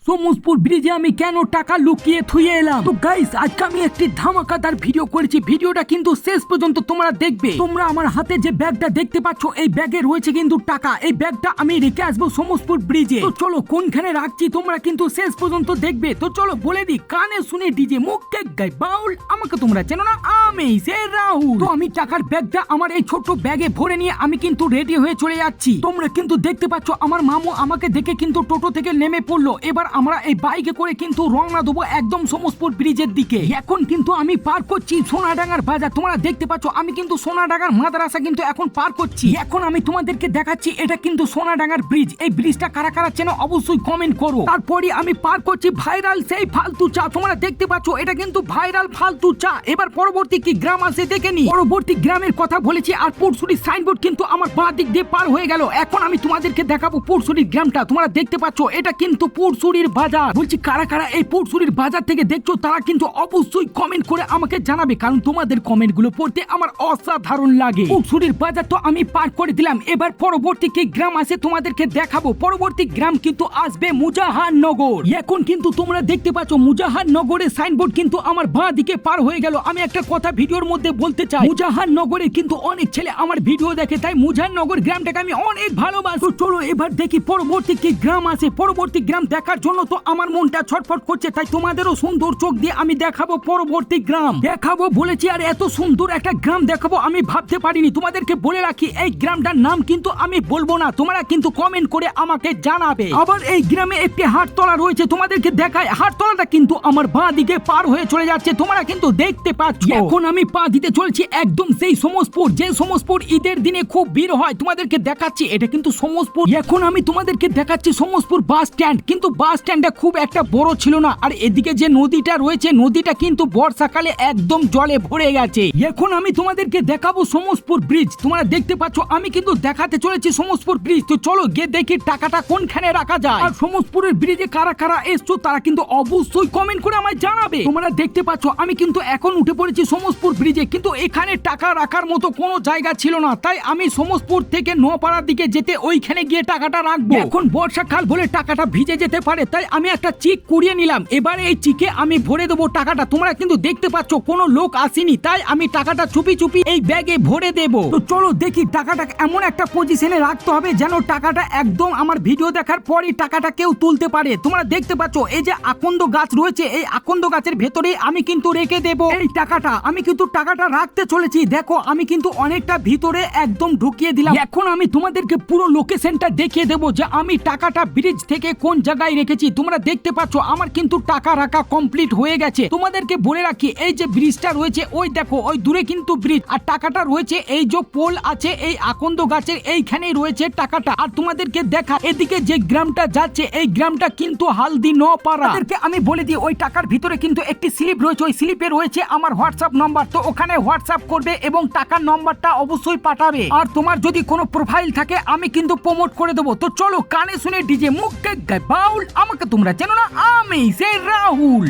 সমুজপুর ব্রিজে আমি কেন টাকা লুকিয়ে থুয়ে এলাম। তো গাইস আজকে আমি একটি ধামাকাদার ভিডিও করেছি, ভিডিওটা কিন্তু শেষ পর্যন্ত তোমরা দেখবে। তোমরা আমার হাতে যে ব্যাগটা দেখতে পাচ্ছ এই ব্যাগে রয়েছে কিন্তু টাকা। এই ব্যাগটা আমি রেখে আসবো সমুজপুর ব্রিজে। তো চলো কোনখানে রাখছি তোমরা কিন্তু শেষ পর্যন্ত দেখবে। তো চলো বলে দিই, কানে শুনে ডিজে মুখে গাই বাউল, আমাকে তোমরা চেনো না, আমি সে রাহুল। তো আমি টাকার ব্যাগটা আমার এই ছোট্ট ব্যাগে ভরে নিয়ে আমি কিন্তু রেডি হয়ে চলে যাচ্ছি। তোমরা কিন্তু দেখতে পাচ্ছ আমার মামু আমাকে দেখে কিন্তু টোটো থেকে নেমে পড়লো। এবার আমরা এই বাইকে করে কিন্তু রওনা দেবো একদম সমুজপুর ব্রিজের দিকে। এখন কিন্তু আমি পার করছি সোনাডাঙ্গার বাজার। তোমরা দেখতে পাচ্ছ আমি কিন্তু সোনাডাঙ্গার মাদ্রাসা কিন্তু এখন পার করছি। এখন আমি তোমাদেরকে দেখাচ্ছি এটা কিন্তু সোনাডাঙ্গার ব্রিজ। এই ব্রিজটা কারা কারা চেনো অবশ্যই কমেন্ট করো। তারপরে আমি পার করছি ভাইরাল সেই ফালতু চা। তোমরা দেখতে পাচ্ছ এটা কিন্তু ভাইরাল ফালতু চা। এবার পরবর্তী কি গ্রাম আছে দেখে নি। পরবর্তী গ্রামের কথা বলেছি আর পুরসুরির সাইনবোর্ড কিন্তু আমার বাঁ দিক দিয়ে পার হয়ে গেল। এখন আমি তোমাদেরকে দেখাবো পুরসুরির গ্রামটা। তোমরা দেখতে পাচ্ছ এটা কিন্তু পুরসুরির বাজার। বলছি কারা কারা এই পুরসুরির বাজার থেকে দেখছো তারা কিন্তু অবশ্যই কমেন্ট করে আমাকে জানাবে, কারণ তোমাদের কমেন্ট গুলো পড়তে আমার অসাধারণ লাগে। পুরসুরির বাজার তো আমি পার করে দিলাম। এবার পরবর্তী কি গ্রাম আছে তোমাদেরকে দেখাবো। পরবর্তী গ্রাম কিন্তু আসবে মুজাহারনগর। এখন কিন্তু তোমরা দেখতে পাচ্ছ মুজাহারনগরের সাইনবোর্ড কিন্তু আমার বাঁ দিকে পার হয়ে গেল। আমি একটা কথা ভিডিওর মধ্যে বলতে চাই, মুজাহারনগরে কিন্তু অনেক ছেলে আমার ভিডিও দেখে, তাই মুজাহারনগর গ্রামটাকে আমি অনেক ভালোবাসি। চলো এবার দেখি পরবর্তী কি গ্রাম আছে। পরবর্তী গ্রাম দেখার জন্য তো আমার মনটা ছটফট করছে, তাই তোমাদেরও সুন্দর চোখ দিয়ে আমি দেখাবো পরবর্তী গ্রাম দেখাবো বলেছি। আর এত সুন্দর একটা গ্রাম দেখাবো আমি ভাবতে পারিনি। তোমাদেরকে বলে রাখি এই গ্রামটার নাম কিন্তু আমি বলবো না, তোমরা কিন্তু কমেন্ট করে আমাকে জানাবে। আবার এই গ্রামে একটি হাটতলা রয়েছে, তোমাদেরকে দেখায়। হাটতলাটা কিন্তু আমার বাঁ দিকে পার হয়ে চলে যাচ্ছে, তোমরা কিন্তু দেখতে পাচ্ছ। এখন আমি পা দিতে চলেছি একদম সেই সমজপুর, যে সমজপুর ঈদের দিনে খুব ভিড় হয়। তোমাদেরকে দেখাচ্ছি এটা কিন্তু সমজপুর। এখন আমি তোমাদেরকে দেখাচ্ছি সমজপুর বাস স্ট্যান্ড, কিন্তু বাস স্ট্যান্ডটা খুব একটা বড় ছিল না। আর এদিকে যে নদীটা রয়েছে নদীটা কিন্তু বর্ষাকালে একদম জলে ভরে গেছে। এখন আমি তোমাদেরকে দেখাবো সমজপুর ব্রিজ। তোমরা দেখতে পাচ্ছ আমি কিন্তু দেখাতে চলেছি সমজপুর ব্রিজ। তো চলো গিয়ে দেখি টাকাটা কোনখানে রাখা যায়। আর সমজপুরের ব্রিজে কারা কারা এসছো তারা কিন্তু অবশ্যই কমেন্ট করে আমায় জানাবে। তোমরা দেখতে পাচ্ছ আমি কিন্তু এখন উঠে পড়েছি সমজপুর ব্রিজে, কিন্তু এখানে টাকা রাখার মতো কোনো জায়গা ছিল না, তাই আমি সমজপুর থেকে নোয়াপাড়ার দিকে যেতে ওইখানে গিয়ে টাকাটা রাখবো। এখন বর্ষাকাল বলে টাকাটা ভিজে যেতে পারে, তাই আমি একটা চিক কুড়িয়ে নিলাম। এবারে এই চিকে আমি ভরে দেবো টাকাটা। তোমরা কিন্তু দেখতে পাচ্ছ কোনো লোক আসেনি, তাই আমি টাকাটা চুপি চুপি এই ব্যাগে ভরে দেবো। তো চলো দেখি টাকাটা এমন একটা পজিশনে রাখতে হবে যেন টাকাটা একদম আমার ভিডিও দেখার পরই টাকাটা কেউ তুলতে পারে। তোমরা দেখতে পাচ্ছ এই যে আকন্দ গাছ রয়েছে, এই আকন্দ গাছের ভেতরে আমি কিন্তু রেখে দেবো এই টাকাটা। আমি কিন্তু টাকাটা রাখতে চলেছি। দেখো আমি কিন্তু অনেকটা ভিতরে একদম ঢুকিয়ে দিলাম। এখন আমি তোমাদেরকে পুরো লোকেশনটা দেখিয়ে দেবো যে আমি টাকাটা ব্রিজ থেকে কোন জায়গায় রেখেছি। তোমরা দেখতে পাচ্ছ আমার কিন্তু টাকা রাখা কমপ্লিট হয়ে গেছে। তোমাদেরকে বলে রাখি এই যে ব্রিজটা রয়েছে ওই দেখো ওই দূরে কিন্তু ব্রিজ, আর টাকাটা রয়েছে এই যে পোল আছে এই আকন্দ গাছের এইখানেই রয়েছে টাকাটা। আর তোমাদেরকে দেখা এদিকে যে গ্রামটা যাচ্ছে এই গ্রামটা কিন্তু হালদি নোয়াপাড়া। আমি বলে দিই ওই টাকার ভিতরে কিন্তু একটি স্লিপ রয়েছে, ওই স্লিপে রয়েছে আমার হোয়াটসঅ্যাপ নাম্বার। তো ওখানে হোয়াটসঅ্যাপ করবে এবং টাকার নাম্বারটা অবশ্যই পাঠাবে। আর তোমার যদি কোনো প্রোফাইল থাকে আমি কিন্তু প্রমোট করে দেবো। তো চলো কানে শুনে ডিজে মুখে গায় বাউল, আমাকে তোমরা চেনো না, আমি সে রাহুল।